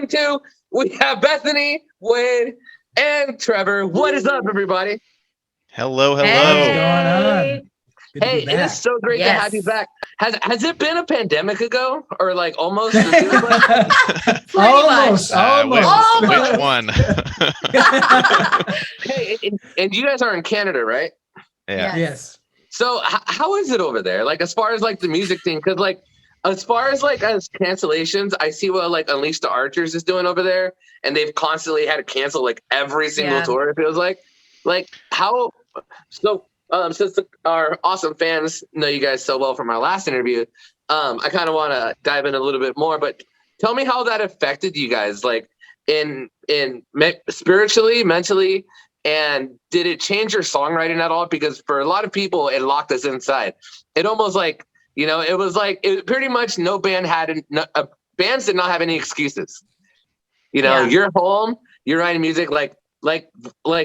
round two. We have Bethany, Wade, and Trevor. What is up, everybody? Hello. Hey. What's going on? Good Hey, it is so great to have you back. Has it been a pandemic ago, or like almost? Almost. Which one? Hey, and you guys are in Canada, right? Yeah. Yes. So how is it over there? Like as far as like the music thing, because like as far as like as cancellations, I see what like Unleash the Archers is doing over there, and they've constantly had to cancel like every single tour. It feels like how so. Since our awesome fans know you guys so well from our last interview, I kind of want to dive in a little bit more. But tell me how that affected you guys, like in spiritually, mentally, and did it change your songwriting at all? Because for a lot of people, it locked us inside. It almost like it was like it pretty much no band had bands did not have any excuses. You're home, you're writing music like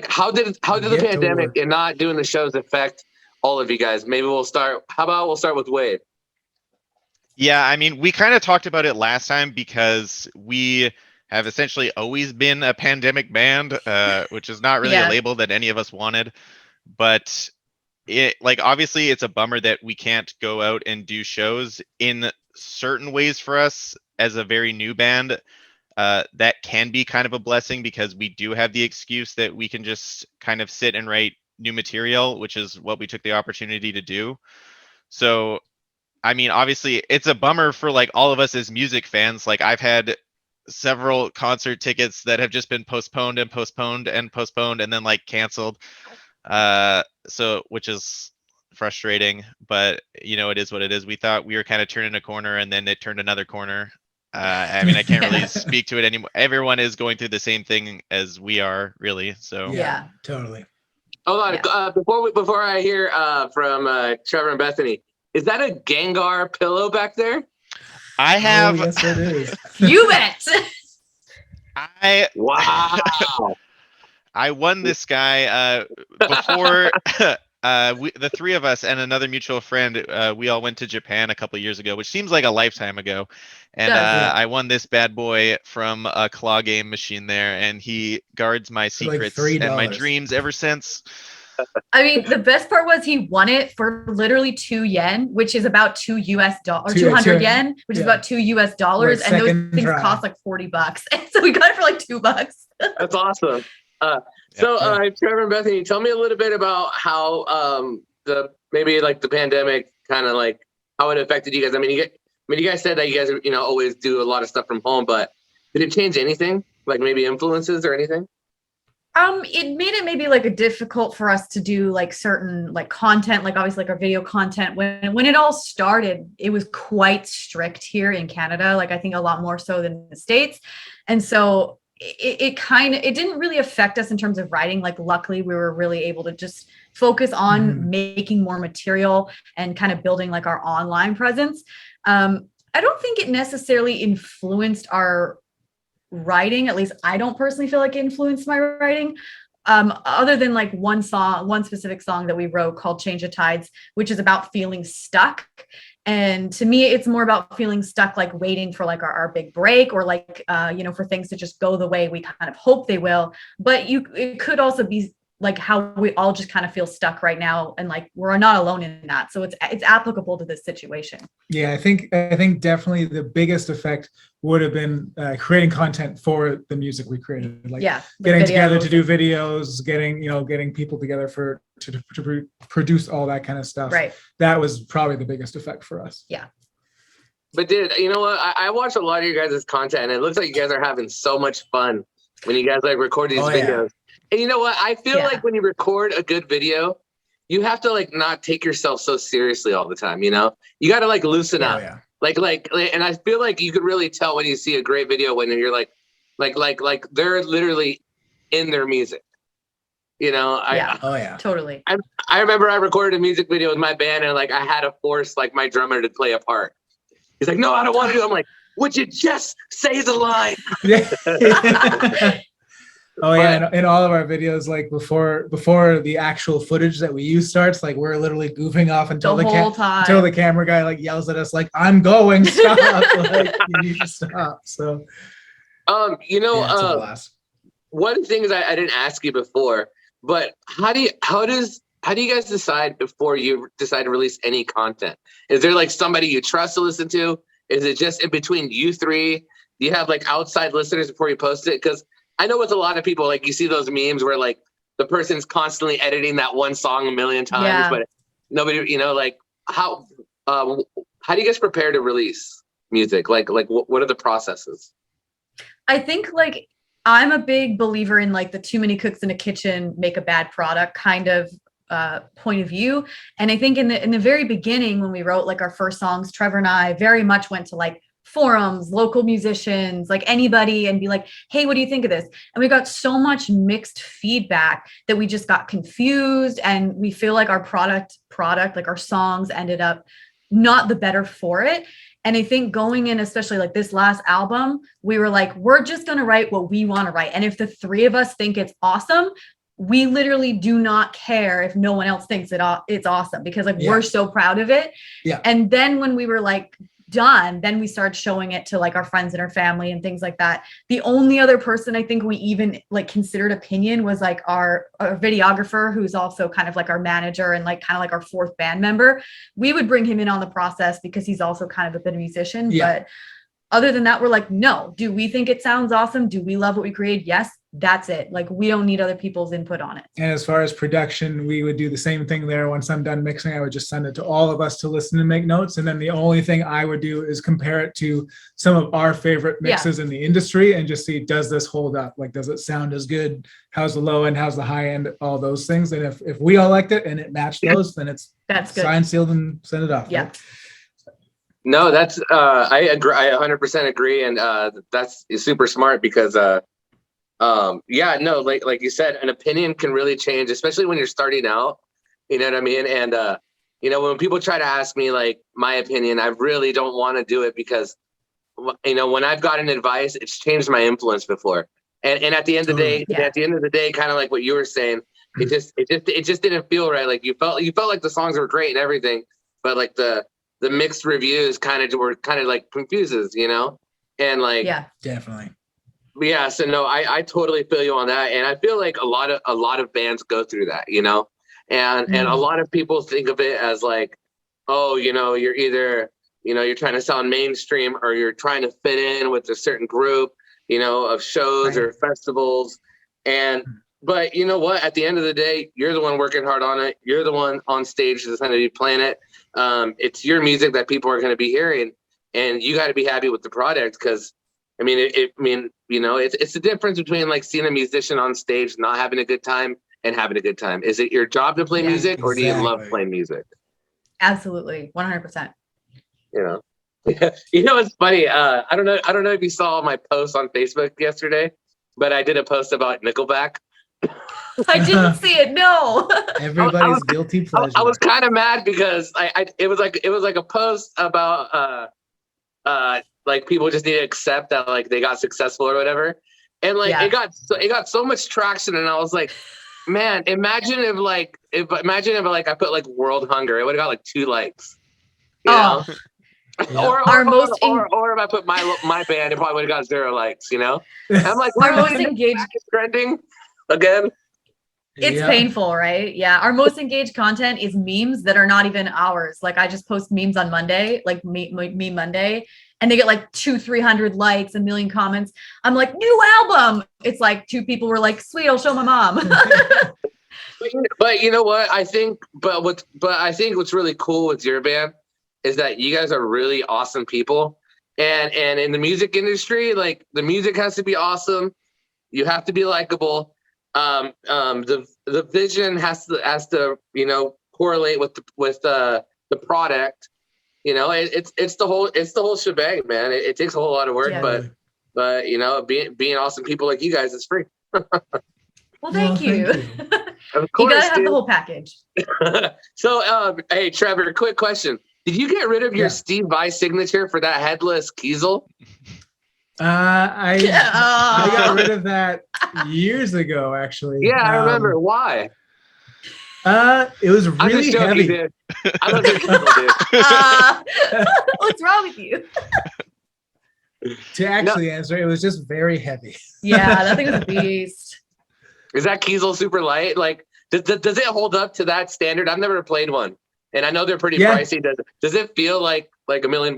how did the pandemic and not doing the shows affect all of you guys? Maybe we'll start with Wade. Yeah, I mean, we kind of talked about it last time because we have essentially always been a pandemic band, which is not really a label that any of us wanted. But obviously it's a bummer that we can't go out and do shows. In certain ways for us as a very new band, that can be kind of a blessing because we do have the excuse that we can just kind of sit and write new material, which is what we took the opportunity to do. So, I mean, obviously it's a bummer for like all of us as music fans. Like I've had several concert tickets that have just been postponed and then like canceled. So which is frustrating, but it is what it is. We thought we were kind of turning a corner and then it turned another corner. I mean, I can't really speak to it anymore. Everyone is going through the same thing as we are, really. So yeah, totally. Hold on, before I hear from Trevor and Bethany, is that a Gengar pillow back there? I have. Oh, yes, it is. You bet. Wow. I won this guy before. The three of us and another mutual friend, we all went to Japan a couple of years ago, which seems like a lifetime ago. And I won this bad boy from a claw game machine there, and he guards my secrets and my dreams ever since. I mean, the best part was he won it for literally 2 yen, which is about $2 or 200 yen, which is about $2, and those things cost like $40. And so we got it for like $2. That's awesome. Trevor and Bethany, tell me a little bit about how the pandemic kind of like how it affected you guys. I mean, you guys said that you guys always do a lot of stuff from home, but did it change anything? Like maybe influences or anything? It made it maybe like difficult for us to do like certain like content, like obviously like our video content. When it all started, it was quite strict here in Canada. Like I think a lot more so than the States, and so. It didn't really affect us in terms of writing. Like luckily we were really able to just focus on making more material and kind of building like our online presence. I don't think it necessarily influenced our writing. At least I don't personally feel like it influenced my writing. Other than like one specific song that we wrote called Change of Tides, which is about feeling stuck. And to me, it's more about feeling stuck, like waiting for like our big break or like, for things to just go the way we kind of hope they will. But it could also be like how we all just kind of feel stuck right now. And like, we're not alone in that. So it's applicable to this situation. Yeah, I think definitely the biggest effect would have been creating content for the music we created. Like getting together to do videos, getting people together to produce all that kind of stuff. Right. That was probably the biggest effect for us. Yeah. But you know what? I watched a lot of you guys' content, and it looks like you guys are having so much fun when you guys like record these videos. And you know what? I feel like when you record a good video, you have to like not take yourself so seriously all the time. You got to like loosen up. Yeah. Like, and I feel like you could really tell when you see a great video when you're like they're literally in their music. Totally. I remember I recorded a music video with my band, and like I had to force like my drummer to play a part. He's like, "No, I don't want to." I'm like, "Would you just say the line?" In all of our videos, like before the actual footage that we use starts, like we're literally goofing off until until the camera guy like yells at us like, "I'm going, stop!" Like you need to stop. So You know, one of the things I didn't ask you before, but how do you guys decide before you decide to release any content? Is there like somebody you trust to listen to? Is it just in between you three? Do you have like outside listeners before you post it? Because I know with a lot of people, like you see those memes where like the person's constantly editing that one song a million times, but nobody, you know, like how do you guys prepare to release music? Like what are the processes? I think like I'm a big believer in like the too many cooks in a kitchen make a bad product kind of point of view. And I think in the very beginning when we wrote like our first songs, Trevor and I very much went to like forums, local musicians, like anybody, and be like, hey, what do you think of this? And we got so much mixed feedback that we just got confused, and we feel like our product, like our songs ended up not the better for it. And I think going in, especially like this last album, we were like, we're just going to write what we want to write. And if the three of us think it's awesome, we literally do not care if no one else thinks it's awesome, because like we're so proud of it. Yeah. And then when we were like done, then we started showing it to like our friends and our family and things like that. The only other person I think we even like considered opinion was like our videographer, who's also kind of like our manager and like kind of like our fourth band member. We would bring him in on the process because he's also kind of a bit of a musician. But other than that, we're like, no, do we think it sounds awesome? Do we love what we create? Yes, that's it. Like, we don't need other people's input on it. And as far as production, we would do the same thing there. Once I'm done mixing, I would just send it to all of us to listen and make notes. And then the only thing I would do is compare it to some of our favorite mixes in the industry and just see, does this hold up? Like, does it sound as good? How's the low end? How's the high end? All those things. And if we all liked it and it matched those, then that's good. Signed, sealed, and send it off. Yeah. Right? No, that's I agree. I 100% agree, and that's super smart because like you said, an opinion can really change, especially when you're starting out. You know what I mean? And when people try to ask me like my opinion, I really don't want to do it because when I've gotten advice, it's changed my influence before. And at the end of the day, kind of like what you were saying, it just didn't feel right. Like you felt like the songs were great and everything, but like the mixed reviews were like confuses, and like, yeah, definitely. Yeah. So no, I totally feel you on that. And I feel like a lot of bands go through that, and a lot of people think of it as like, oh, you're either, you're trying to sound mainstream or you're trying to fit in with a certain group, of shows or festivals. But you know what, at the end of the day, you're the one working hard on it. You're the one on stage that's going to be playing it. It's your music that people are going to be hearing, and you got to be happy with the product. Cause it's the difference between like seeing a musician on stage, not having a good time and having a good time. Is it your job to play music or do you love playing music? Absolutely. 100%. It's funny. I don't know if you saw my post on Facebook yesterday, but I did a post about Nickelback. I didn't see it. No. Everybody's guilty pleasure. I was kind of mad because it was like a post about like people just need to accept that like they got successful or whatever, and like it got so much traction, and I was like, man, imagine if I put like world hunger, it would have got like 2 likes. Or if I put my band, it probably would have got 0 likes. I'm like, our most engaged trending again. It's painful, right? Yeah. Our most engaged content is memes that are not even ours. Like I just post memes on Monday, like meme Monday, and they get like 200-300 likes, 1 million comments. I'm like, new album. It's like 2 people were like, sweet, I'll show my mom. But you know what? I think what's really cool with your band is that you guys are really awesome people. And in the music industry, like the music has to be awesome. You have to be likable. The vision has to correlate with the product. It's the whole shebang, man. It takes a whole lot of work, but being awesome people like you guys is free. Well, thank you. Of course, you gotta have the whole package. So, hey, Trevor, quick question: did you get rid of your Steve Vai signature for that headless Kiesel? I got rid of that years ago, actually. Yeah, I remember. Why? It was really heavy. Dude. I love your Kiesel, dude. What's wrong with you? To actually answer, it was just very heavy. Yeah, that thing was a beast. Is that Kiesel super light? Like, does it hold up to that standard? I've never played one, and I know they're pretty pricey. Does it feel like $1 million?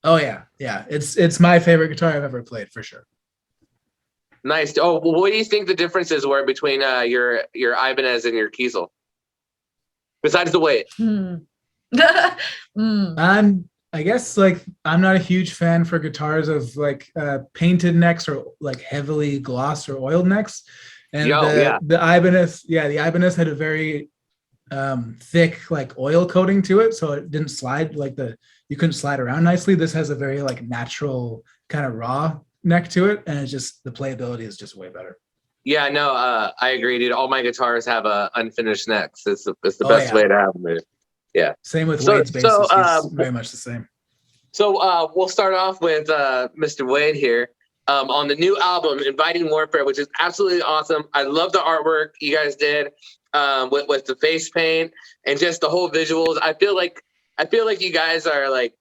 Oh yeah. It's my favorite guitar I've ever played for sure. Nice. Oh, well, what do you think the differences were between your Ibanez and your Kiesel? Besides the weight. I guess like I'm not a huge fan for guitars of like painted necks or like heavily glossed or oiled necks. And the Ibanez, the Ibanez had a very thick like oil coating to it, so it didn't slide you couldn't slide around nicely. This has a very like natural kind of raw neck to it, and it's just the playability is just way better. Yeah, no, I agree, dude. All my guitars have unfinished necks. It's the best way to have them, dude. Yeah. Same with Wade's bassist. He's very much the same. So we'll start off with Mr. Wade here on the new album, Inviting Warfare, which is absolutely awesome. I love the artwork you guys did with the face paint and just the whole visuals. I feel like you guys are like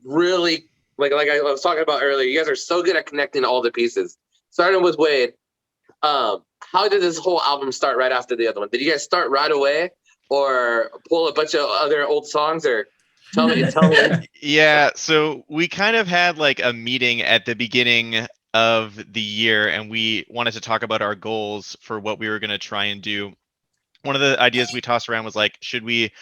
really like I was talking about earlier. You guys are so good at connecting all the pieces. Starting with Wade, how did this whole album start right after the other one? Did you guys start right away, or pull a bunch of other old songs, or tell me? Yeah, so we kind of had like a meeting at the beginning of the year, and we wanted to talk about our goals for what we were going to try and do. One of the ideas we tossed around was like, should we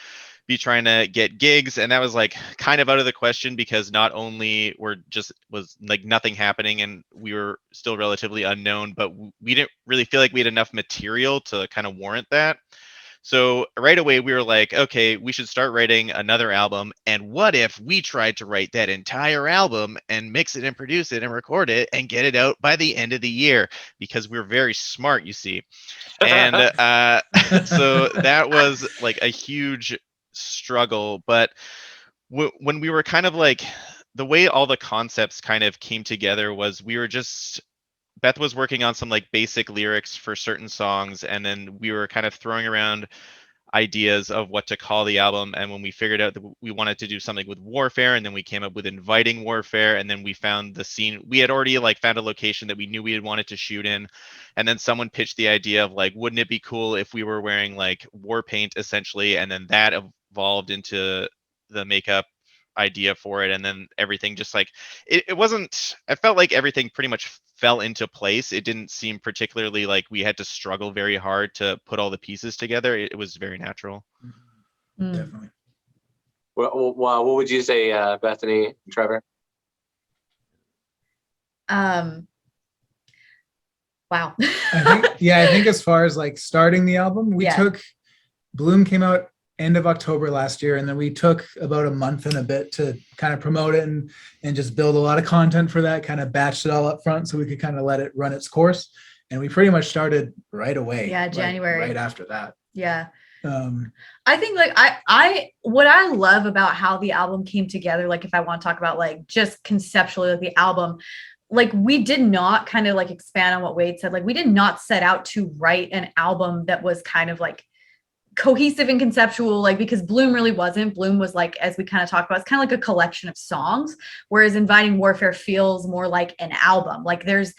be trying to get gigs? And that was like kind of out of the question, because not only was like nothing happening and we were still relatively unknown, but we didn't really feel like we had enough material to kind of warrant that. So right away we were like, okay, we should start writing another album. And what if we tried to write that entire album and mix it and produce it and record it and get it out by the end of the year? Because we're very smart, you see. And so that was like a huge struggle. But when we were kind of like, the way all the concepts kind of came together was Beth was working on some like basic lyrics for certain songs, and then we were kind of throwing around ideas of what to call the album. And when we figured out that we wanted to do something with warfare, and then we came up with Inviting Warfare, and then we found the scene. We had already like found a location that we knew we had wanted to shoot in, and then someone pitched the idea of like, wouldn't it be cool if we were wearing like war paint essentially? And then that evolved into the makeup idea for it, and then everything just like it wasn't, I felt like everything pretty much fell into place. It didn't seem particularly like we had to struggle very hard to put all the pieces together. It was very natural. Definitely. Well, what would you say, Bethany and Trevor? Wow. I think as far as like starting the album, Bloom came out end of October last year, and then we took about a month and a bit to kind of promote it and just build a lot of content for that, kind of batched it all up front so we could kind of let it run its course. And we pretty much started right away. Yeah, January. Right after that. Yeah. I think like what I love about how the album came together, like if I want to talk about like just conceptually like the album, like we did not kind of like expand on what Wade said. Like we did not set out to write an album that was kind of like cohesive and conceptual, like because Bloom really wasn't. Bloom was like, as we kind of talked about, it's kind of like a collection of songs, whereas Inviting Warfare feels more like an album. Like there's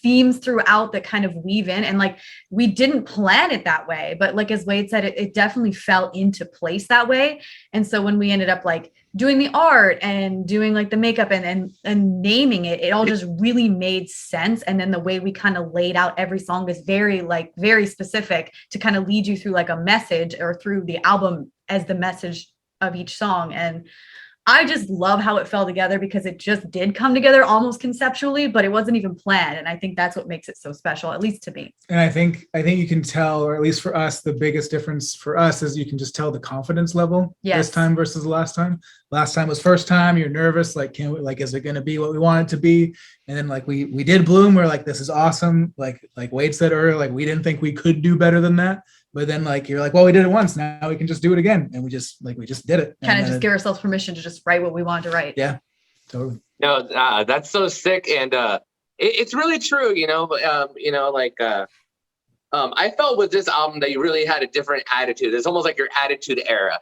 themes throughout that kind of weave in, and like we didn't plan it that way, but like as Wade said, it definitely fell into place that way. And so when we ended up like doing the art and doing like the makeup and naming it, it all just really made sense. And then the way we kind of laid out every song is very specific to kind of lead you through like a message, or through the album as the message of each song. And I just love how it fell together, because it just did come together almost conceptually, but it wasn't even planned. And I think that's what makes it so special, at least to me. And I think you can tell, or at least for us, the biggest difference for us is you can just tell the confidence level this time versus the last time. Last time was first time, you're nervous, like, is it going to be what we want it to be? And then like we did Bloom, we're like, this is awesome. Like Wade said earlier, like we didn't think we could do better than that. But then like, you're like, well, we did it once, now we can just do it again. And we just did it. Kind of just give ourselves permission to just write what we wanted to write. Yeah, totally. No, that's so sick. And it's really true, I felt with this album that you really had a different attitude. It's almost like your attitude era,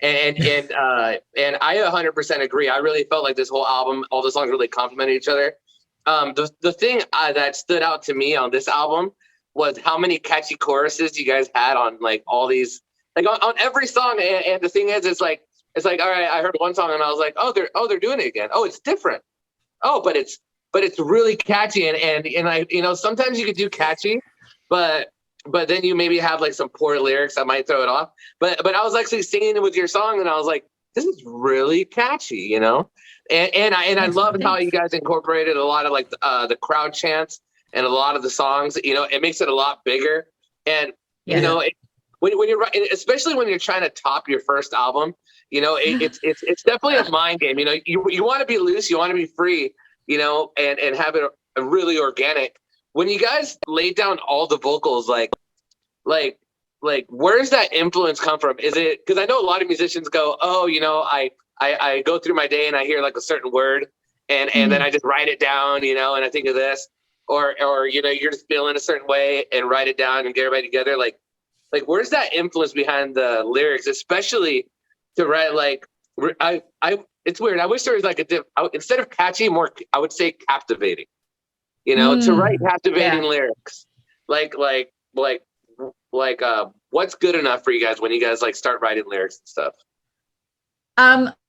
and I 100% agree. I really felt like this whole album, all the songs really complemented each other. The thing that stood out to me on this album was how many catchy choruses you guys had on like all these, like on every song. And the thing is, it's like, all right, I heard one song and I was like, they're doing it again. Oh, it's different. Oh, but it's really catchy. And I, sometimes you could do catchy, but then you maybe have like some poor lyrics that might throw it off. But I was actually singing with your song and I was like, this is really catchy, And I loved how you guys incorporated a lot of like the crowd chants and a lot of the songs. It makes it a lot bigger. And when you're especially when you're trying to top your first album, it's definitely a mind game. You want to be loose, you want to be free, and have it a really organic. When you guys laid down all the vocals, like where's that influence come from? Is it because I know a lot of musicians go, I go through my day and I hear like a certain word and then I just write it down, and I think of this, or you're just feeling a certain way and write it down and get everybody together. Like where's that influence behind the lyrics, especially to write it's weird. I wish there was like instead of catchy, more, I would say captivating, to write captivating lyrics. What's good enough for you guys when you guys like start writing lyrics and stuff?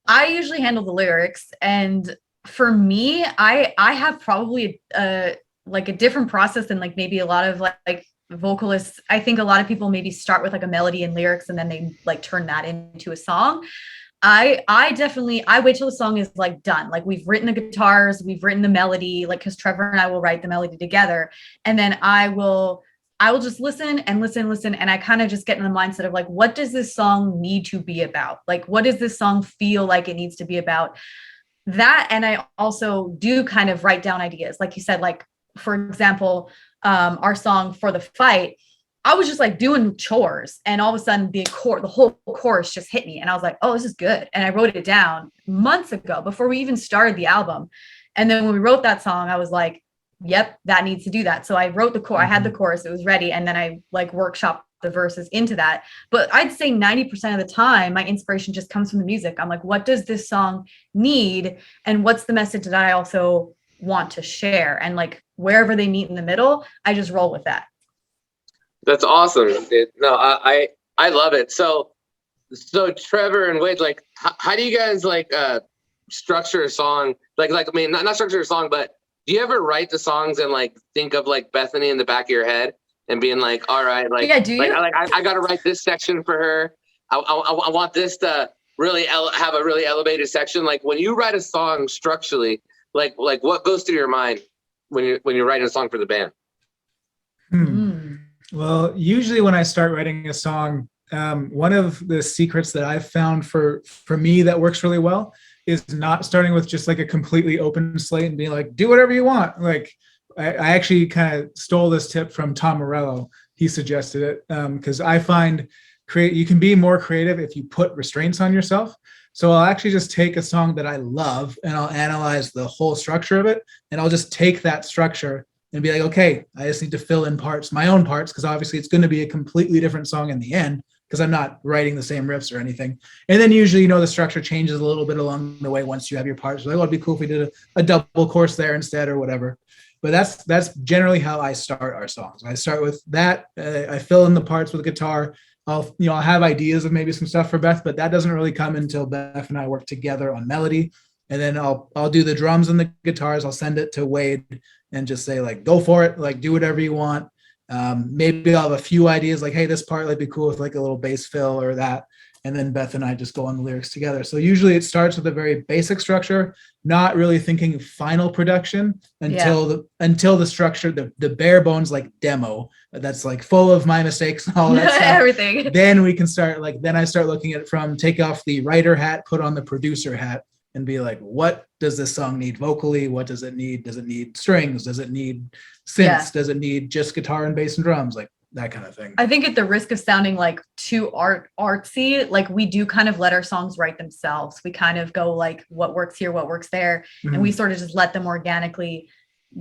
I usually handle the lyrics, and for me, I have probably a different process than like maybe a lot of like vocalists. I think a lot of people maybe start with like a melody and lyrics and then they like turn that into a song. I wait till the song is like done. Like we've written the guitars, we've written the melody, like because Trevor and I will write the melody together, and then I will just listen, and I kind of just get in the mindset of like, what does this song need to be about? Like, what does this song feel like it needs to be about? That, and I also do kind of write down ideas, like you said, like for example, our song For the Fight. I was just like doing chores and all of a sudden the whole chorus just hit me and I was like, oh, this is good. And I wrote it down months ago before we even started the album. And then when we wrote that song, I was like, yep, that needs to do that. So I wrote the chorus, I had the chorus, it was ready. And then I like workshopped the verses into that. But I'd say 90% of the time, my inspiration just comes from the music. I'm like, what does this song need? And what's the message that I also want to share? And like wherever they meet in the middle, I just roll with that. That's awesome. I love it. So Trevor and Wade, like, how do you guys like structure a song? Like I mean, not structure a song, but do you ever write the songs and like think of like Bethany in the back of your head and being like, all right, like, yeah, do you? Like I got to write this section for her. I want this to really have a really elevated section. Like when you write a song structurally, like what goes through your mind when you're writing a song for the band? Well, usually when I start writing a song, one of the secrets that I've found for me that works really well is not starting with just like a completely open slate and being like, do whatever you want. Like I actually kind of stole this tip from Tom Morello. He suggested it because I find you can be more creative if you put restraints on yourself. So I'll actually just take a song that I love and I'll analyze the whole structure of it. And I'll just take that structure and be like, okay, I just need to fill in my own parts, because obviously it's going to be a completely different song in the end because I'm not writing the same riffs or anything. And then usually, the structure changes a little bit along the way once you have your parts. Like, oh, it'd be cool if we did a double chorus there instead or whatever. But that's generally how I start our songs. I start with that. I fill in the parts with the guitar. I'll have ideas of maybe some stuff for Beth, but that doesn't really come until Beth and I work together on melody. And then I'll do the drums and the guitars. I'll send it to Wade and just say like, go for it. Like do whatever you want. Maybe I'll have a few ideas like, hey, this part might be cool with like a little bass fill or that. And then Beth and I just go on the lyrics together. So usually it starts with a very basic structure, not really thinking final production until the structure, the bare bones like demo that's like full of my mistakes and all that stuff. Everything. Then we can start then I start looking at it from take off the writer hat, put on the producer hat, and be like, what does this song need vocally? What does it need? Does it need strings? Does it need synths? Yeah. Does it need just guitar and bass and drums? Like that kind of thing. I think at the risk of sounding like too artsy, like we do kind of let our songs write themselves. We kind of go like what works here, what works there. Mm-hmm. And we sort of just let them organically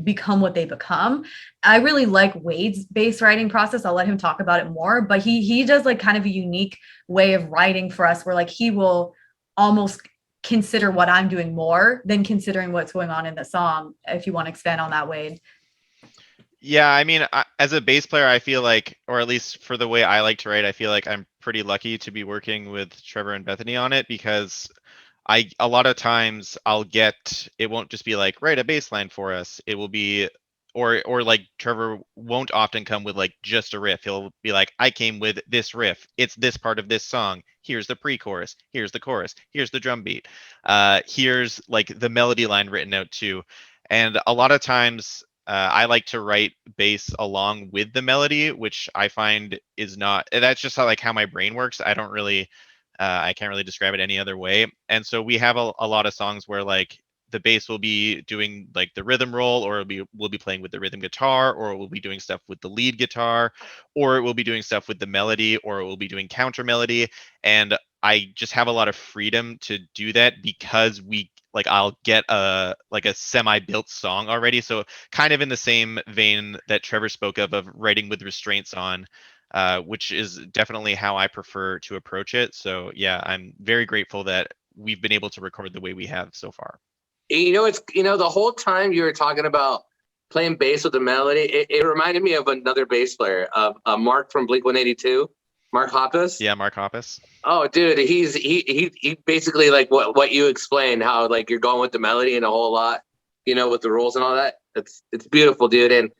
become what they become. I really like Wade's bass writing process. I'll let him talk about it more, but he does like kind of a unique way of writing for us where like he will almost consider what I'm doing more than considering what's going on in the song. If you want to expand on that, Wade. Yeah, I mean, as a bass player, I feel like, or at least for the way I like to write, I feel like I'm pretty lucky to be working with Trevor and Bethany on it, because a lot of times I'll get, it won't just be like, write a bass line for us. It will be, or like Trevor won't often come with like just a riff. He'll be like, I came with this riff. It's this part of this song. Here's the pre-chorus. Here's the chorus. Here's the drum beat. Here's like the melody line written out too. And a lot of times I like to write bass along with the melody, which I find is not, that's just how my brain works. I don't really, I can't really describe it any other way. And so we have a lot of songs where like the bass will be doing like the rhythm roll, or we'll be playing with the rhythm guitar, or we'll be doing stuff with the lead guitar, or it will be doing stuff with the melody, or it will be doing counter melody. And I just have a lot of freedom to do that because I'll get a semi-built song already. So kind of in the same vein that Trevor spoke of writing with restraints on, which is definitely how I prefer to approach it. So yeah, I'm very grateful that we've been able to record the way we have so far. It's the whole time you were talking about playing bass with the melody, it reminded me of another bass player, of Mark from Blink-182, Mark Hoppus. Yeah, Mark Hoppus. Oh, dude, he basically like what you explained, how like you're going with the melody and a whole lot, with the rolls and all that. It's beautiful, dude. And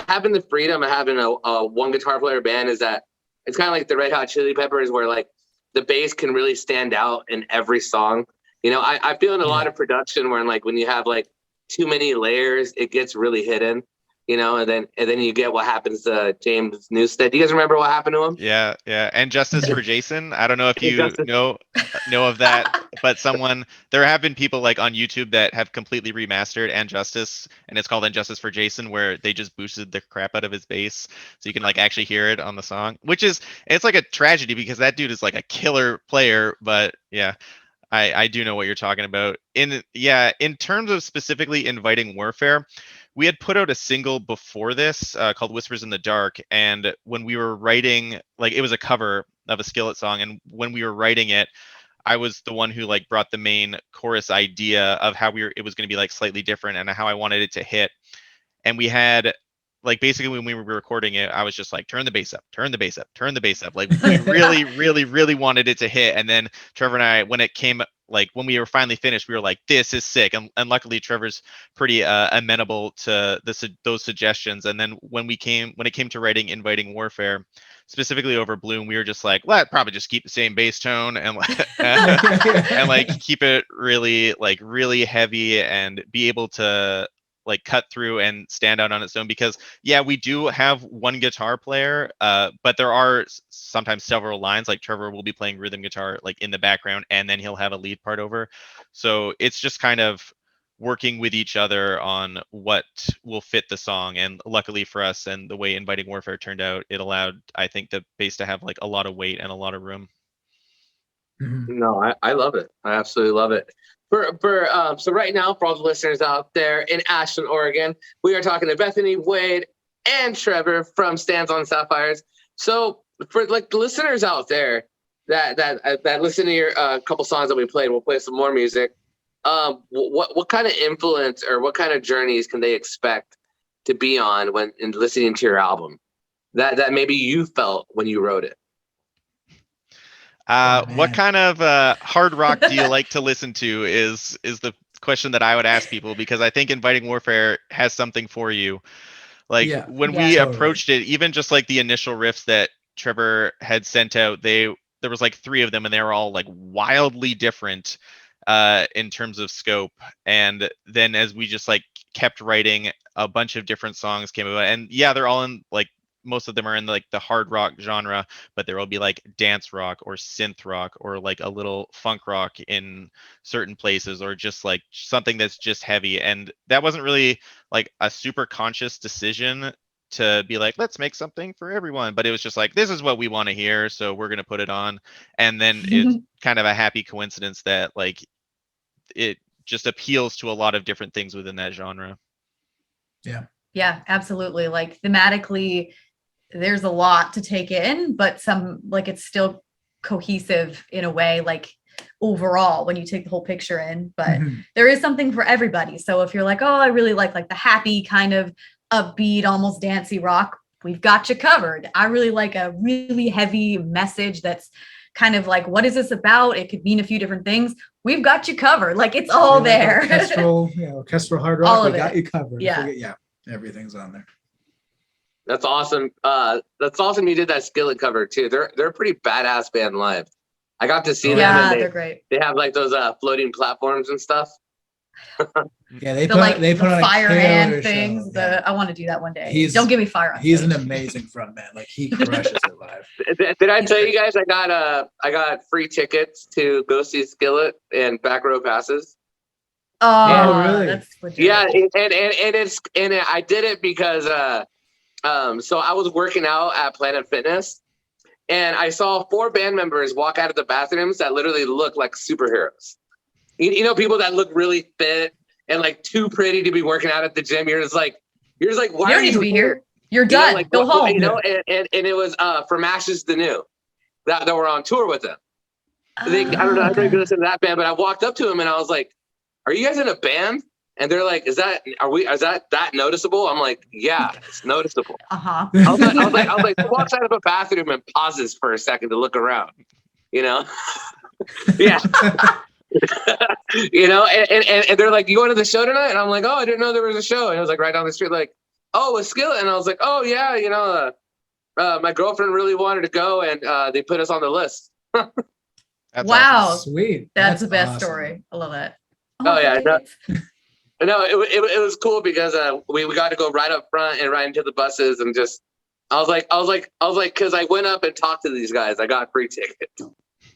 having the freedom of having a one guitar player band is that it's kind of like the Red Hot Chili Peppers, where like the bass can really stand out in every song. I feel in a lot of production where like when you have like too many layers, it gets really hidden. And then you get what happens to James Newsted. Do you guys remember what happened to him? Yeah. And Justice for Jason. I don't know if you know of that, but there have been people like on YouTube that have completely remastered And Justice, and it's called And Justice for Jason, where they just boosted the crap out of his bass, so you can like actually hear it on the song, it's like a tragedy because that dude is like a killer player. But yeah, I do know what you're talking about. In terms of specifically Inviting Warfare, we had put out a single before this called Whispers in the Dark, and when we were writing, like, it was a cover of a Skillet song, and when we were writing it, I was the one who like brought the main chorus idea of how it was going to be like slightly different and how I wanted it to hit. And we had like basically when we were recording it, I was just like, turn the bass up, turn the bass up, turn the bass up. Like we really, really, really wanted it to hit. And then Trevor and I, when we were finally finished, we were like, this is sick. And luckily Trevor's pretty amenable to those suggestions. And then when it came to writing Inviting Warfare, specifically over Bloom, we were just like, well, probably just keep the same bass tone and like keep it really heavy and be able to like cut through and stand out on its own, because we do have one guitar player, but there are sometimes several lines. Like Trevor will be playing rhythm guitar like in the background, and then he'll have a lead part over. So it's just kind of working with each other on what will fit the song. And luckily for us, and the way Inviting Warfare turned out, it allowed, I think, the bass to have like a lot of weight and a lot of room. No, I love it. I absolutely love it. So right now, for all the listeners out there in Ashland, Oregon, we are talking to Bethany, Wade, and Trevor from Stands on Sapphires. So for like the listeners out there that listen to your couple songs that we played, we'll play some more music. What kind of influence or what kind of journeys can they expect to be on when in listening to your album that maybe you felt when you wrote it? What kind of hard rock do you like to listen to is the question that I would ask people, because I think Inviting Warfare has something for you. Like when we approached it, even just like the initial riffs that Trevor had sent out, there was like 3 of them, and they were all like wildly different in terms of scope. And then as we just like kept writing, a bunch of different songs came about, and they're all in like, most of them are in like the hard rock genre, but there will be like dance rock or synth rock or like a little funk rock in certain places, or just like something that's just heavy. And that wasn't really like a super conscious decision to be like, let's make something for everyone, but it was just like, this is what we want to hear, so we're going to put it on. And then it's kind of a happy coincidence that like it just appeals to a lot of different things within that genre. Yeah, absolutely. Like thematically, there's a lot to take in, but some like it's still cohesive in a way, like overall when you take the whole picture in, but there is something for everybody. So if you're like, oh, I really like the happy kind of upbeat, almost dancey rock, we've got you covered. I really like a really heavy message that's kind of like, what is this about? It could mean a few different things. We've got you covered. Like it's all there. Orchestral hard rock, we got you covered. Yeah. Everything's on there. That's awesome. That's awesome you did that Skillet cover too. They're a pretty badass band live. I got to see them. Yeah, and they're great. They have like those floating platforms and stuff. Yeah, they put on fire a hand things. show. Yeah. I want to do that one day. Don't give me fire on He's stage. an amazing frontman. Like he crushes it live. Did I tell you guys I got free tickets to go see Skillet and back row passes? Oh, really? That's legit. Yeah, and I did it because so I was working out at Planet Fitness, and I saw 4 band members walk out of the bathrooms that literally look like superheroes. You know, people that look really fit and like too pretty to be working out at the gym. You're just like, why you don't need to be here. You're done. Like, go home. You know, and it was from Ashes the New that were on tour with them. I don't know. I don't listen to that band, but I walked up to them and I was like, "Are you guys in a band?" And they're like, "Is that noticeable?" I'm like, "Yeah, it's noticeable." I was like, who walks out of a bathroom and pauses for a second to look around? You know? Yeah. You know, and they're like, "You going to the show tonight?" And I'm like, "Oh, I didn't know there was a show." And it was like right down the street, like, "Oh, a Skillet." And I was like, "Oh yeah, you know, my girlfriend really wanted to go, and they put us on the list." Wow, awesome. Sweet. That's the best story. I love that. Oh yeah, no, it was cool because we got to go right up front and right into the buses, and just I was like, because I went up and talked to these guys, I got free tickets.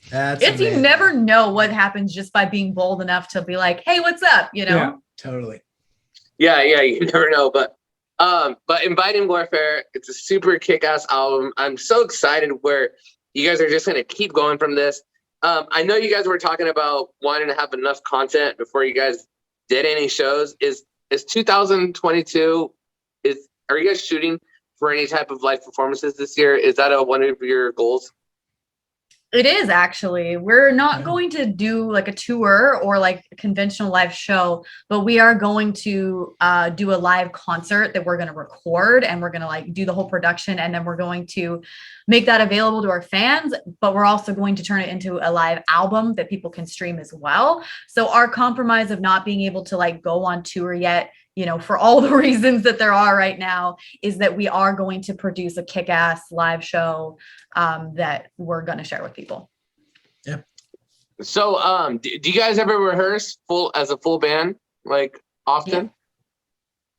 That's amazing. You never know what happens just by being bold enough to be like, "Hey, what's up?" You know? Yeah, totally. Yeah, you never know, but Inviting Warfare, it's a super kick-ass album. I'm so excited where you guys are just gonna keep going from this. I know you guys were talking about wanting to have enough content before you guys did any shows. Is 2022? Are you guys shooting for any type of live performances this year? Is that one of your goals? It is actually. We're not going to do like a tour or like a conventional live show, but we are going to do a live concert that we're going to record, and we're going to like do the whole production, and then we're going to make that available to our fans, but we're also going to turn it into a live album that people can stream as well. So our compromise of not being able to like go on tour yet, you know, for all the reasons that there are right now, is that we are going to produce a kick-ass live show that we're going to share with people. Yeah. So, do you guys ever rehearse as a full band, like often?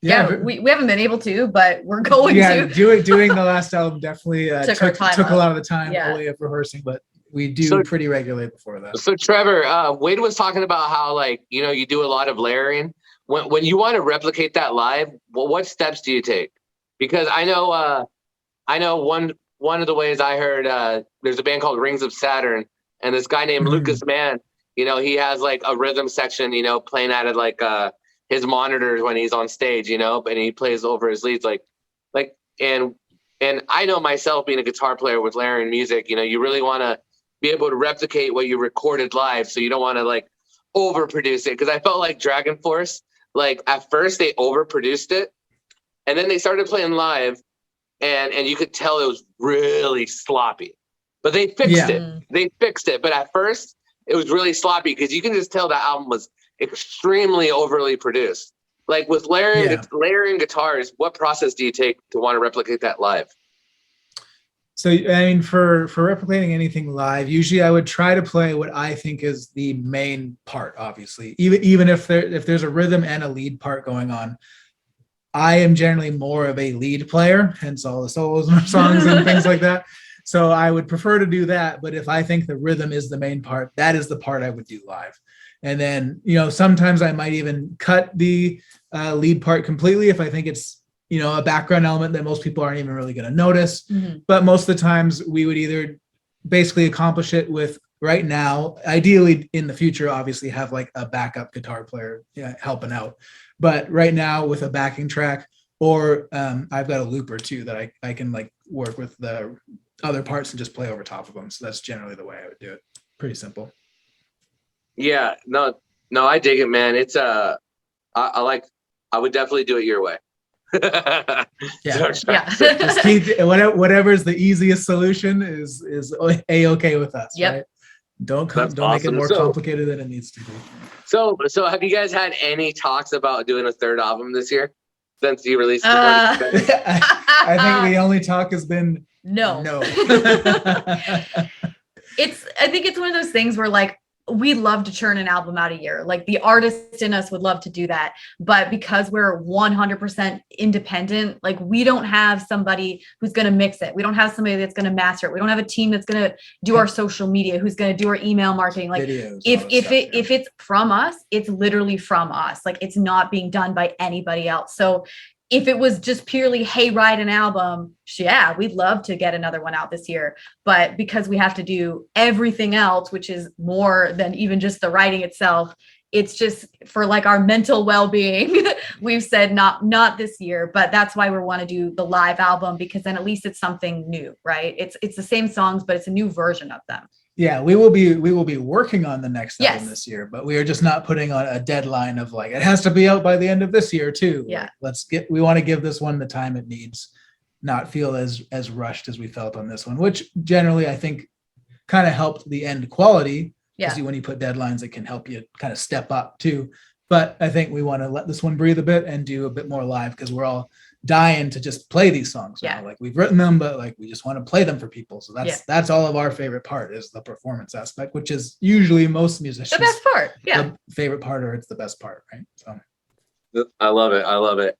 Yeah, we haven't been able to, but we're going to. Doing the last album definitely took a lot of the time away of rehearsing, but we do pretty regularly before that. So Trevor, Wade was talking about how like, you know, you do a lot of layering. When you want to replicate that live, what steps do you take? Because I know one of the ways I heard, there's a band called Rings of Saturn, and this guy named Lucas Mann, you know, he has like a rhythm section, you know, playing at it like his monitors when he's on stage, you know, and he plays over his leads and I know myself being a guitar player with layering music, you know, you really want to be able to replicate what you recorded live, so you don't want to like overproduce it. Because I felt like Dragon Force, like at first they overproduced it, and then they started playing live, and you could tell it was really sloppy. But they fixed it. They fixed it. But at first it was really sloppy because you can just tell that album was extremely overly produced. Like with layering guitars, what process do you take to want to replicate that live? So, I mean, for replicating anything live, usually I would try to play what I think is the main part, obviously. Even if there's a rhythm and a lead part going on, I am generally more of a lead player, hence all the solos and songs and things like that. So I would prefer to do that. But if I think the rhythm is the main part, that is the part I would do live. And then, you know, sometimes I might even cut the lead part completely if I think it's, you know, a background element that most people aren't even really going to notice. But most of the times we would either basically accomplish it with right now, ideally in the future, obviously have like a backup guitar player helping out. But right now with a backing track, or I've got a looper too that I can like work with the other parts and just play over top of them. So that's generally the way I would do it. Pretty simple. Yeah, no, I dig it, man. It's I would definitely do it your way. Yeah. Just keep whatever is the easiest solution is a-okay with us. Yep. Right? Don't awesome. Make it more complicated than it needs to be. So have you guys had any talks about doing a third album this year since you released I think the only talk has been no. I think it's one of those things where like we love to churn an album out a year. Like the artist in us would love to do that. But because we're 100% independent, like we don't have somebody who's going to mix it. We don't have somebody that's going to master it. We don't have a team that's going to do our social media, who's going to do our email marketing. Like videos, if it's from us, it's literally from us. Like it's not being done by anybody else. So if it was just purely, hey, write an album, yeah, we'd love to get another one out this year. But because we have to do everything else, which is more than even just the writing itself, it's just for like our mental well-being. We've said not this year, but that's why we want to do the live album, because then at least it's something new, right? It's the same songs, but it's a new version of them. Yeah, we will be working on the next album this year, but we are just not putting on a deadline of like, it has to be out by the end of this year too. Yeah. Like, we want to give this one the time it needs, not feel as rushed as we felt on this one, which generally I think kind of helped the end quality. Yeah. When you put deadlines, it can help you kind of step up too. But I think we want to let this one breathe a bit and do a bit more live, because we're all dying to just play these songs. Yeah. Now. Like we've written them, but like we just want to play them for people. So that's all of our favorite part is the performance aspect, which is usually most musicians the best part. Yeah. The favorite part, or it's the best part, right? So I love it.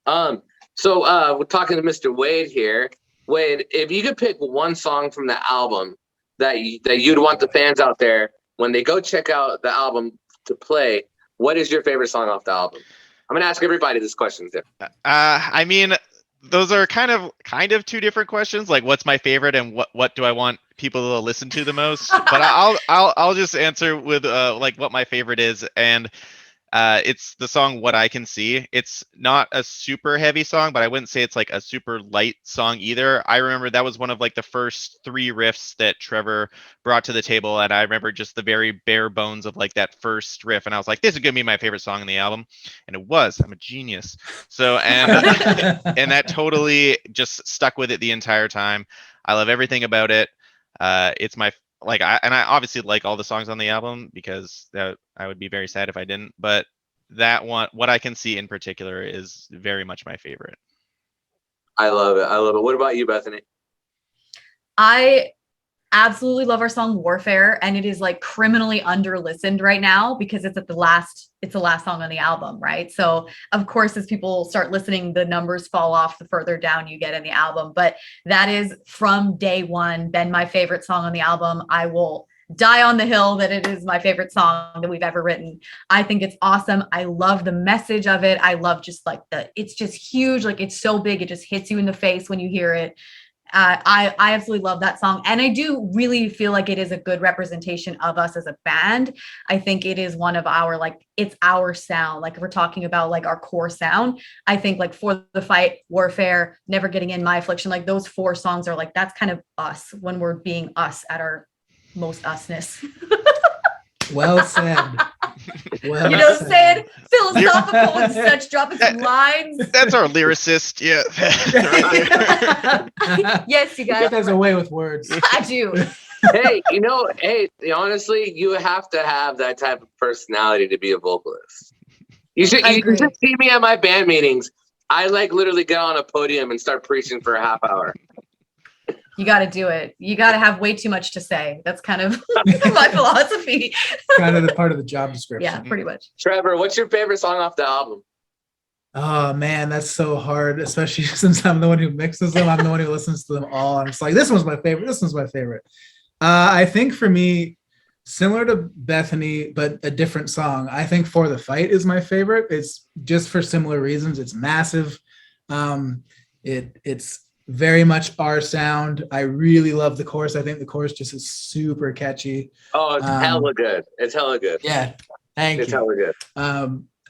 So we're talking to Mr. Wade here. Wade, if you could pick one song from the album that you'd want the fans out there when they go check out the album to play, what is your favorite song off the album? I'm gonna ask everybody this question too. I mean, those are kind of two different questions. Like, what's my favorite, and what do I want people to listen to the most? But I'll just answer with like what my favorite is, and it's the song "What I Can See." It's not a super heavy song, but I wouldn't say it's like a super light song either. I remember that was one of like the first 3 riffs that Trevor brought to the table, and I remember just the very bare bones of like that first riff, and I was like, this is gonna be my favorite song on the album, and it was. I'm a genius. So and that totally just stuck with it the entire time. I love everything about it. It's my I obviously like all the songs on the album, because I would be very sad if I didn't, but that one, What I Can See in particular, is very much my favorite. I love it. What about you, Bethany? I absolutely love our song Warfare, and it is like criminally under listened right now because it's the last song on the album, right? So of course, as people start listening, the numbers fall off the further down you get in the album, but that is from day one been my favorite song on the album. I will die on the hill that it is my favorite song that we've ever written. I think it's awesome. I love the message of it. I love just like it's just huge. Like it's so big. It just hits you in the face when you hear it. I absolutely love that song. And I do really feel like it is a good representation of us as a band. I think it is one of our, like, it's our sound. Like if we're talking about like our core sound, I think like For the Fight, Warfare, Never Getting In, My Affliction, like those 4 songs are like, that's kind of us when we're being us at our most usness. Well said. Well, you know what I'm saying? Philosophical and such, dropping some lines. That's our lyricist. Yeah. Yes, you guys. There's a way with words. I do. Hey, honestly, you have to have that type of personality to be a vocalist. You should see me at my band meetings. I like literally get on a podium and start preaching for a half hour. You got to do it. You got to have way too much to say. That's kind of my philosophy. Kind of the part of the job description. Yeah, pretty much. Trevor, what's your favorite song off the album? Oh man, that's so hard, especially since I'm the one who mixes them. I'm the one who listens to them all. And it's like, this one's my favorite. This one's my favorite. I think for me, similar to Bethany, but a different song, I think For the Fight is my favorite. It's just for similar reasons. It's massive. It's very much our sound. I really love the chorus. I think the chorus just is super catchy. Oh, it's hella good. It's hella good. Yeah, thank you. It's hella good.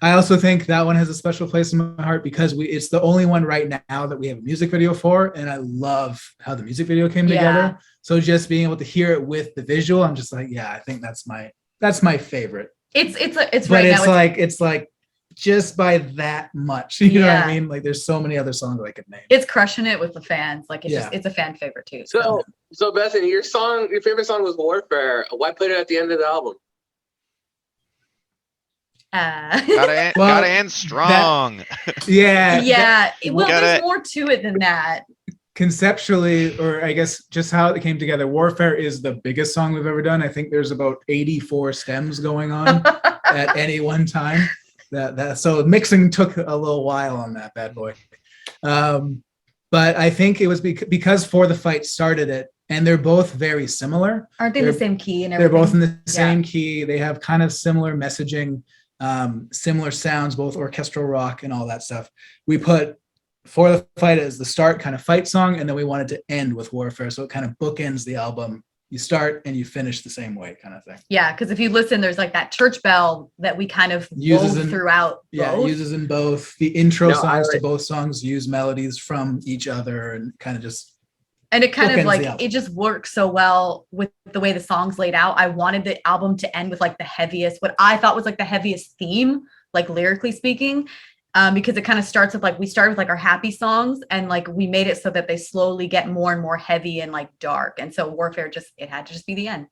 I also think that one has a special place in my heart because it's the only one right now that we have a music video for, and I love how the music video came together. So just being able to hear it with the visual, I'm just like, yeah, I think that's my favorite. It's but right it's now, it's like just by that much, you know what I mean? Like there's so many other songs that I could name. It's crushing it with the fans. Like it's a fan favorite too. So Bethany, your favorite song was Warfare. Why put it at the end of the album? Gotta end strong. There's more to it than that. Conceptually, or I guess just how it came together, Warfare is the biggest song we've ever done. I think there's about 84 stems going on at any one time. So mixing took a little while on that bad boy. But I think it was because For the Fight started it, and they're both very similar. Aren't they in the same key and everything? They're both in the same key. They have kind of similar messaging, similar sounds, both orchestral rock and all that stuff. We put For the Fight as the start kind of fight song, and then we wanted to end with Warfare, so it kind of bookends the album. You start and you finish the same way, kind of thing. Yeah, because if you listen, there's like that church bell that we kind of wove throughout. Yeah, it uses in both. The intro songs to both songs use melodies from each other and kind of just. And it kind of like, it just works so well with the way the songs laid out. I wanted the album to end with like the heaviest, what I thought was like the heaviest theme, like lyrically speaking. Because it kind of starts with like, we started with like our happy songs, and like we made it so that they slowly get more and more heavy and like dark. And so Warfare it had to just be the end.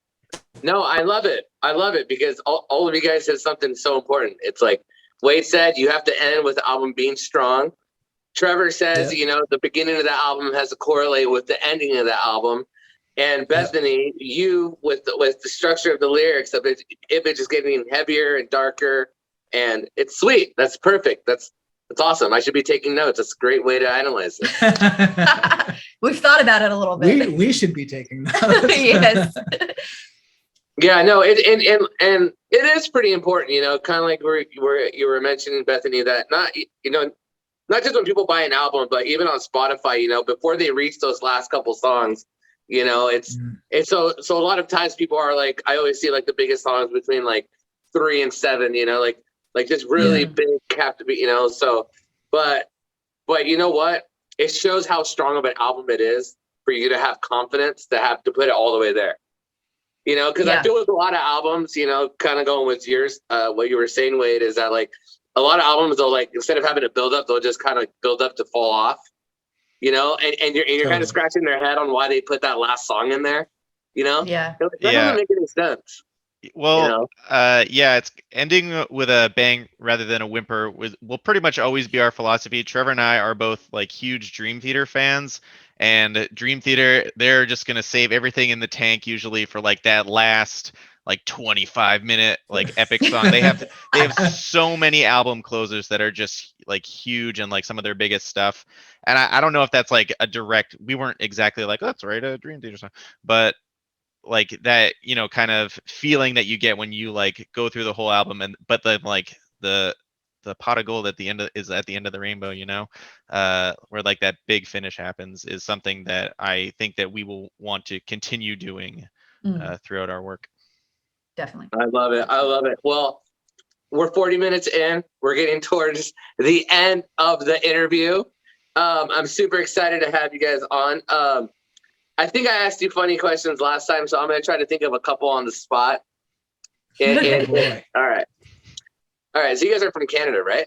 No, I love it. I love it because all of you guys said something so important. It's like Wade said, you have to end with the album being strong. Trevor says, the beginning of the album has to correlate with the ending of the album. And Bethany, you with the structure of the lyrics of it, if it's just getting heavier and darker. And it's sweet. That's perfect. That's awesome. I should be taking notes. That's a great way to analyze it. We've thought about it a little bit. We should be taking notes. Yes. Yeah, no, and it is pretty important, kind of like where you were mentioning, Bethany, that not just when people buy an album, but even on Spotify, before they reach those last couple songs, it's so a lot of times people are like, I always see like the biggest songs between like 3 and 7, like just really big captivate, but you know what? It shows how strong of an album it is for you to have confidence to have to put it all the way there. Because I feel with a lot of albums, kind of going with yours, what you were saying, Wade, is that like a lot of albums, they'll like, instead of having to build up, they'll just kind of build up to fall off, and you're kind of scratching their head on why they put that last song in there, Yeah. That doesn't make any sense. Well, it's ending with a bang rather than a whimper will pretty much always be our philosophy. Trevor and I are both like huge Dream Theater fans, and Dream Theater, they're just going to save everything in the tank usually for like that last like 25-minute like epic song. They have so many album closers that are just like huge and like some of their biggest stuff. And I don't know if that's like a direct, we weren't exactly like, oh, that's right, a Dream Theater song, but like that, kind of feeling that you get when you like go through the whole album, but then like the pot of gold at the end is at the end of the rainbow, where like that big finish happens, is something that I think that we will want to continue doing throughout our work. Definitely. I love it. Well, we're 40 minutes in. We're getting towards the end of the interview. I'm super excited to have you guys on. I think I asked you funny questions last time, so I'm going to try to think of a couple on the spot. All right. So you guys are from Canada, right?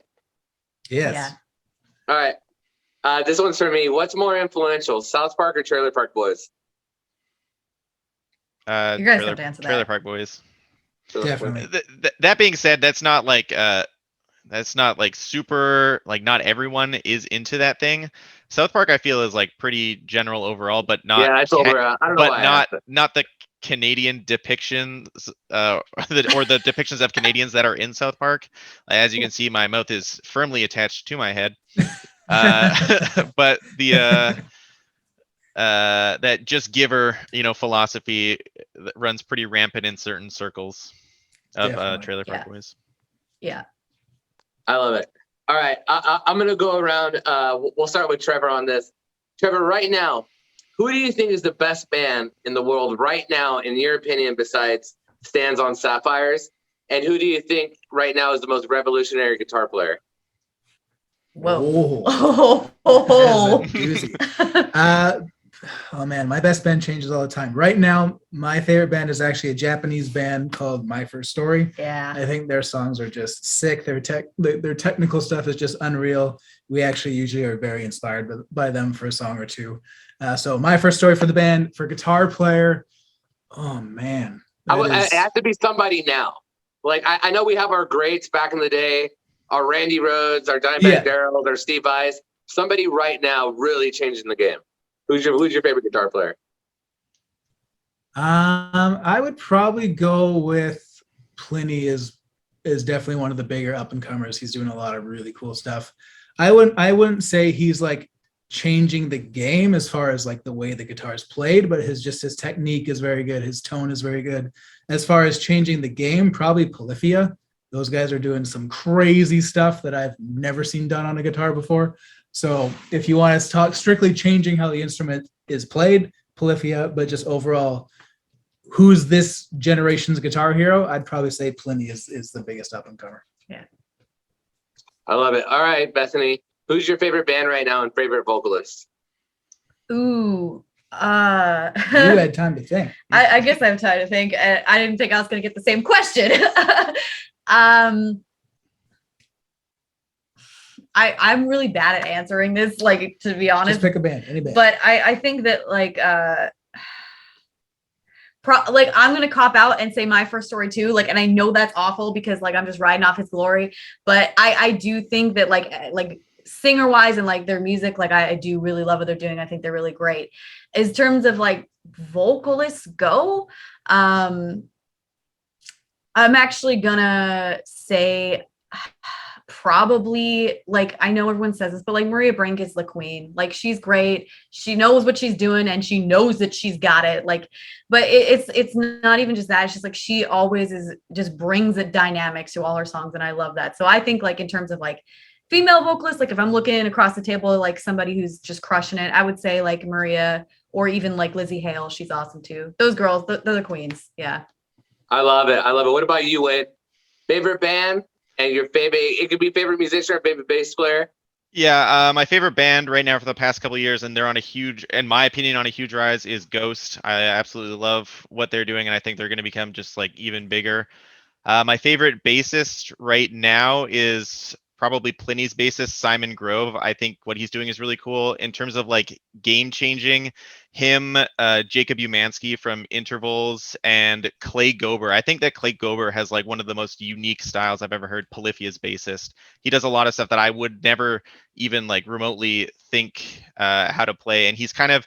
Yes. Yeah. All right. This one's for me. What's more influential, South Park or Trailer Park Boys? You guys have to answer that. Trailer Park Boys. Definitely. That being said, that's not like super, like not everyone is into that thing. South Park, I feel, is like pretty general overall, but not. Yeah, it's over. I don't know why. Not the Canadian depictions or the depictions of Canadians that are in South Park. As you can see, my mouth is firmly attached to my head. But the that just giver, philosophy that runs pretty rampant in certain circles of Trailer Park Boys. Yeah. I love it. All right. I'm going to go around. We'll start with Trevor on this. Trevor, right now, who do you think is the best band in the world right now, in your opinion, besides Stands on Sapphires? And who do you think right now is the most revolutionary guitar player? Whoa. Oh, doozy. Oh man, my best band changes all the time. Right now, my favorite band is actually a Japanese band called My First Story. Yeah. I think their songs are just sick. Their technical stuff is just unreal. We actually usually are very inspired by them for a song or two. So My First Story for the band. For guitar player, oh man. It has to be somebody now. Like I know we have our greats back in the day, our Randy Rhoads, our Dimebag Darrell, our Steve Vais. Somebody right now really changing the game. Who's your favorite guitar player? I would probably go with Pliny is definitely one of the bigger up and comers. He's doing a lot of really cool stuff. I wouldn't say he's like changing the game as far as like the way the guitar is played, but his technique is very good. His tone is very good. As far as changing the game, probably Polyphia. Those guys are doing some crazy stuff that I've never seen done on a guitar before. So if you want to talk strictly changing how the instrument is played, Polyphia, but just overall, who's this generation's guitar hero? I'd probably say Pliny is the biggest up and comer. Yeah. I love it. All right, Bethany, who's your favorite band right now and favorite vocalist? Ooh. You had time to think. I guess I have time to think. I didn't think I was going to get the same question. I'm really bad at answering this, like, to be honest. Just pick a band, any band. But I think that like I'm gonna cop out and say My First Story too. Like, and I know that's awful because like I'm just riding off his glory. But I do think that like singer wise and like their music, like I do really love what they're doing. I think they're really great. As terms of like vocalists go, I'm actually gonna say probably, like, I know everyone says this, but like Maria Brink is the queen. Like, she's great. She knows what she's doing and she knows that she's got it. Like, but it's not even just that. It's just like she always just brings a dynamics to all her songs, and I love that. So I think like in terms of like female vocalists, like if I'm looking across the table, like somebody who's just crushing it, I would say like Maria, or even like Lizzie Hale. She's awesome too. Those girls, they're the queens. Yeah. I love it. What about you, Wade? Favorite band? And your favorite, it could be favorite musician or favorite bass player. Yeah, my favorite band right now for the past couple of years, and they're on a huge, in my opinion, on a huge rise, is Ghost. I absolutely love what they're doing, and I think they're going to become just like even bigger. My favorite bassist right now is probably Pliny's bassist, Simon Grove. I think what he's doing is really cool in terms of like game changing. Him, Jacob Umansky from Intervals, and Clay Gober. I think that Clay Gober has like one of the most unique styles I've ever heard. Polyphia's bassist. He does a lot of stuff that I would never even like remotely think how to play, and he's kind of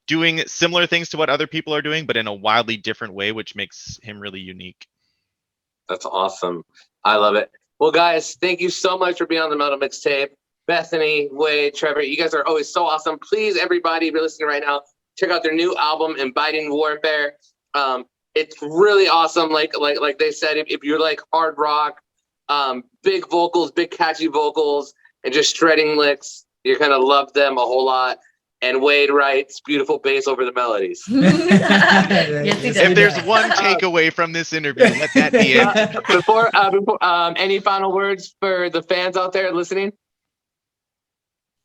doing similar things to what other people are doing, but in a wildly different way, which makes him really unique. That's awesome. I love it. Well, guys, thank you so much for being on the Metal Mixtape. Bethany, Wade, Trevor, you guys are always so awesome. Please, everybody, if you're listening right now, check out their new album, Inviting Warfare. It's really awesome. Like they said, if you like hard rock, big vocals, big catchy vocals, and just shredding licks, you're gonna love them a whole lot. And Wade writes beautiful bass over the melodies. Yes, he does. If there's one takeaway from this interview, let that be it. Before any final words for the fans out there listening?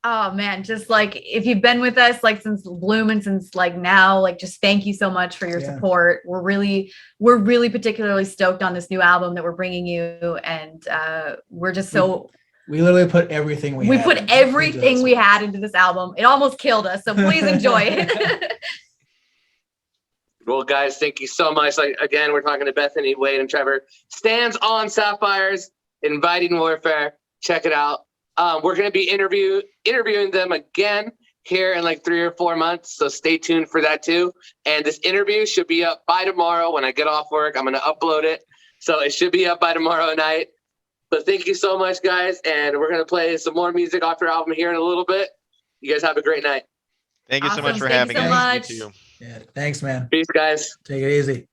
Oh man, just like if you've been with us like since Bloom and since like now, like just thank you so much for your support. We're really particularly stoked on this new album that we're bringing you, and we're just so. We literally put everything we had into this album. It almost killed us, so please enjoy it. Well, guys, thank you so much. Like again, we're talking to Bethany, Wade, and Trevor. Stands on SAPPHIRES, Inviting Warfare. Check it out. We're going to be interviewing them again here in like 3 or 4 months, so stay tuned for that too. And this interview should be up by tomorrow when I get off work. I'm going to upload it, so it should be up by tomorrow night. But thank you so much, guys, and we're going to play some more music off your album here in a little bit. You guys have a great night. Thank you so much for Thank having you so us. much. You too. Yeah, thanks, man. Peace, guys. Take it easy.